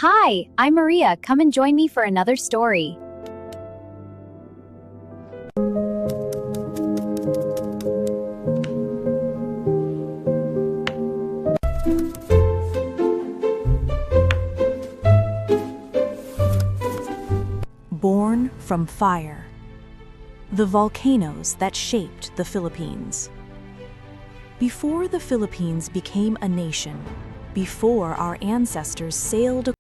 Hi, I'm Maria. Come and join me for another story. Born from fire. The volcanoes that shaped the Philippines. Before the Philippines became a nation, before our ancestors sailed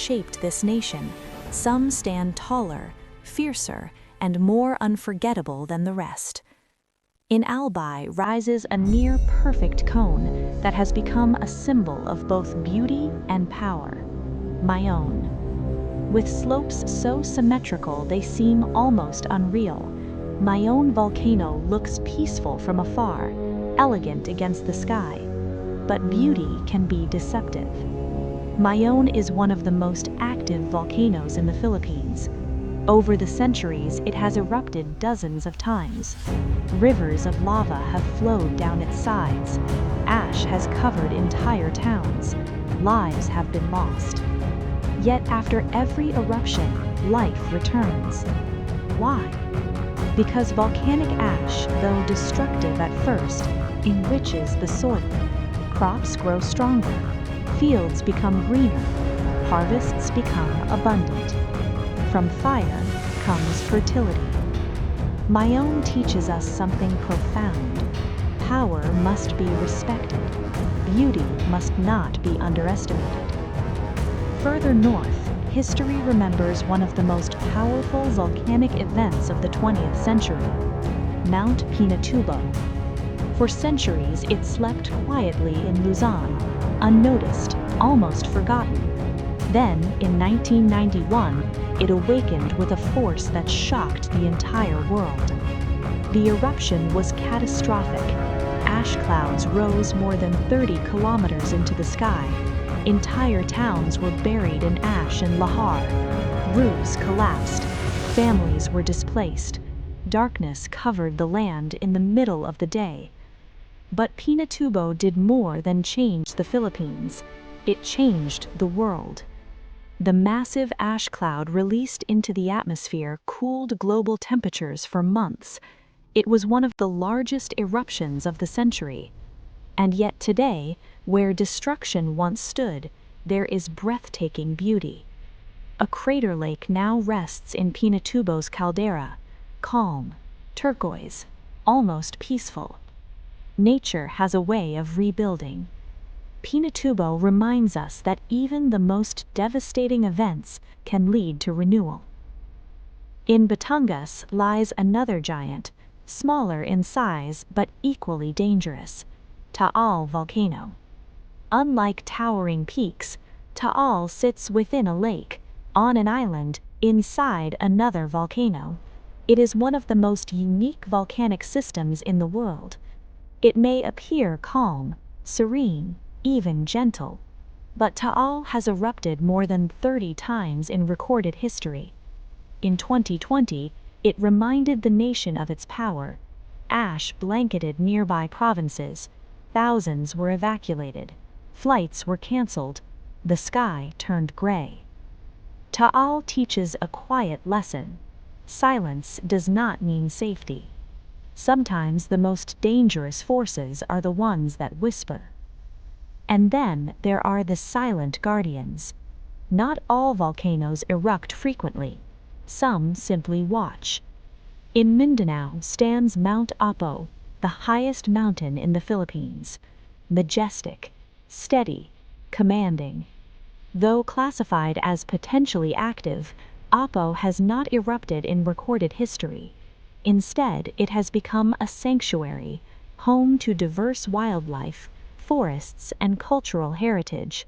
shaped this nation, some stand taller, fiercer, and more unforgettable than the rest. In Albay rises a near-perfect cone that has become a symbol of both beauty and power, Mayon. With slopes so symmetrical they seem almost unreal, Mayon volcano looks peaceful from afar, elegant against the sky. But beauty can be deceptive. Mayon is one of the most active volcanoes in the Philippines. Over the centuries, it has erupted dozens of times. Rivers of lava have flowed down its sides. Ash has covered entire towns. Lives have been lost. Yet after every eruption, life returns. Why? Because volcanic ash, though destructive at first, enriches the soil. Crops grow stronger. Fields become greener, harvests become abundant. From fire comes fertility. Mayon teaches us something profound. Power must be respected. Beauty must not be underestimated. Further north, history remembers one of the most powerful volcanic events of the 20th century, Mount Pinatubo. For centuries, it slept quietly in Luzon, unnoticed, almost forgotten. Then, in 1991, it awakened with a force that shocked the entire world. The eruption was catastrophic. Ash clouds rose more than 30 kilometers into the sky. Entire towns were buried in ash and lahar. Roofs collapsed. Families were displaced. Darkness covered the land in the middle of the day. But Pinatubo did more than change the Philippines. It changed the world. The massive ash cloud released into the atmosphere cooled global temperatures for months. It was one of the largest eruptions of the century. And yet today, where destruction once stood, there is breathtaking beauty. A crater lake now rests in Pinatubo's caldera, calm, turquoise, almost peaceful. Nature has a way of rebuilding. Pinatubo reminds us that even the most devastating events can lead to renewal. In Batangas lies another giant, smaller in size but equally dangerous, Taal volcano. Unlike towering peaks, Taal sits within a lake, on an island, inside another volcano. It is one of the most unique volcanic systems in the world. It may appear calm, serene, even gentle. But Taal has erupted more than 30 times in recorded history. In 2020, it reminded the nation of its power. Ash blanketed nearby provinces. Thousands were evacuated. Flights were cancelled. The sky turned gray. Taal teaches a quiet lesson. Silence does not mean safety. Sometimes the most dangerous forces are the ones that whisper. And then there are the silent guardians. Not all volcanoes erupt frequently. Some simply watch. In Mindanao stands Mount Apoy, the highest mountain in the Philippines. Majestic, steady, commanding. Though classified as potentially active, Apoy has not erupted in recorded history. Instead, it has become a sanctuary, home to diverse wildlife, forests, and cultural heritage.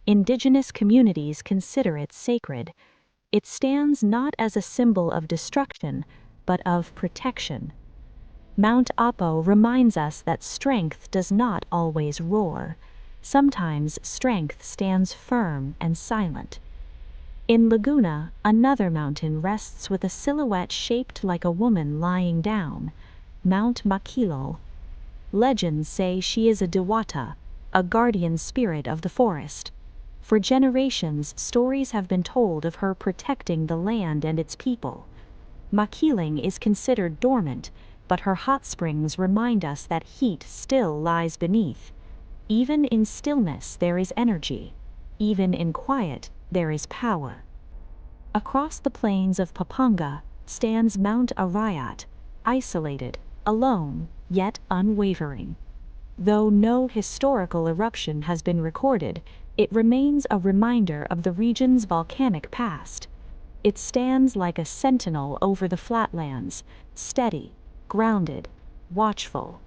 Indigenous communities consider it sacred. It stands not as a symbol of destruction, but of protection. Mount Apoy reminds us that strength does not always roar. Sometimes strength stands firm and silent. In Laguna, another mountain rests with a silhouette shaped like a woman lying down, Mount Maquilol. Legends say she is a Diwata, a guardian spirit of the forest. For generations, stories have been told of her protecting the land and its people. Makiling is considered dormant, but her hot springs remind us that heat still lies beneath. Even in stillness there is energy. Even in quiet there is power. Across the plains of Pampanga stands Mount Arayat, isolated, alone, yet unwavering. Though no historical eruption has been recorded, it remains a reminder of the region's volcanic past. It stands like a sentinel over the flatlands, steady, grounded, watchful.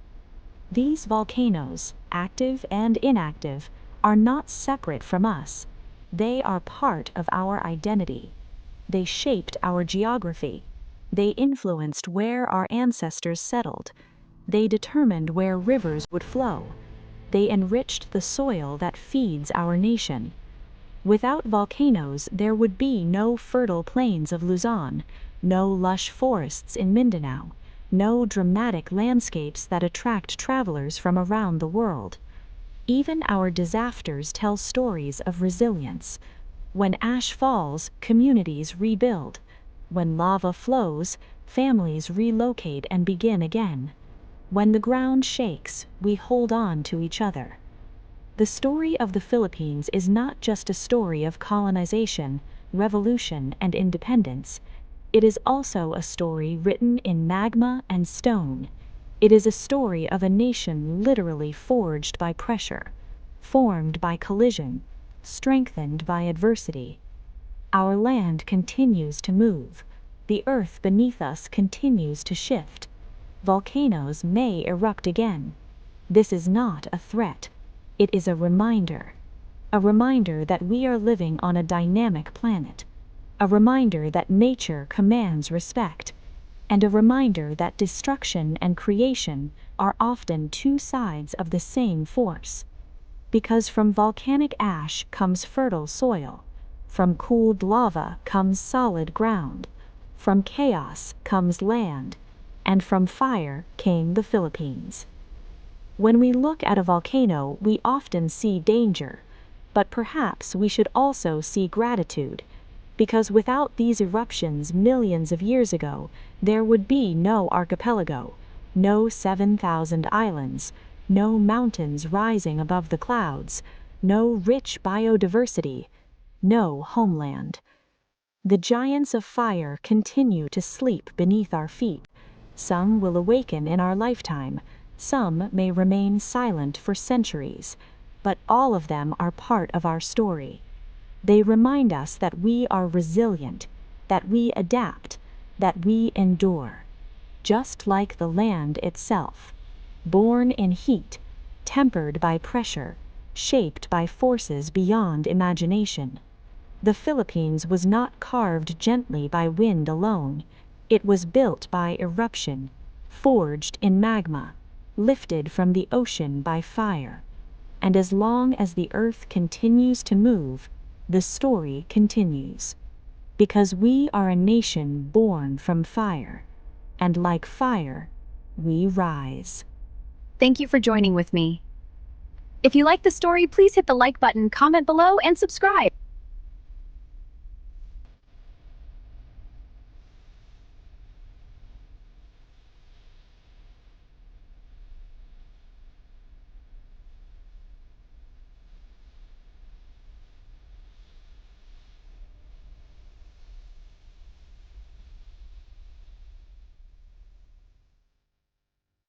These volcanoes, active and inactive, are not separate from us. They are part of our identity. They shaped our geography. They influenced where our ancestors settled. They determined where rivers would flow. They enriched the soil that feeds our nation. Without volcanoes, there would be no fertile plains of Luzon, no lush forests in Mindanao, no dramatic landscapes that attract travelers from around the world. Even our disasters tell stories of resilience. When ash falls, communities rebuild. When lava flows, families relocate and begin again. When the ground shakes, we hold on to each other. The story of the Philippines is not just a story of colonization, revolution, and independence. It is also a story written in magma and stone. It is a story of a nation literally forged by pressure, formed by collision, strengthened by adversity. Our land continues to move. The earth beneath us continues to shift. Volcanoes may erupt again. This is not a threat. It is a reminder that we are living on a dynamic planet, a reminder that nature commands respect, and a reminder that destruction and creation are often two sides of the same force. Because from volcanic ash comes fertile soil, from cooled lava comes solid ground, from chaos comes land, and from fire came the Philippines. When we look at a volcano, we often see danger, but perhaps we should also see gratitude, because without these eruptions millions of years ago, there would be no archipelago, no 7,000 islands, no mountains rising above the clouds, no rich biodiversity, no homeland. The giants of fire continue to sleep beneath our feet. Some will awaken in our lifetime. Some may remain silent for centuries, but all of them are part of our story. They remind us that we are resilient, that we adapt, that we endure. Just like the land itself, born in heat, tempered by pressure, shaped by forces beyond imagination. The Philippines was not carved gently by wind alone. It was built by eruption, forged in magma, lifted from the ocean by fire. And as long as the earth continues to move, the story continues. Because we are a nation born from fire, and like fire, we rise. Thank you for joining with me. If you like the story, please hit the like button, comment below, and subscribe.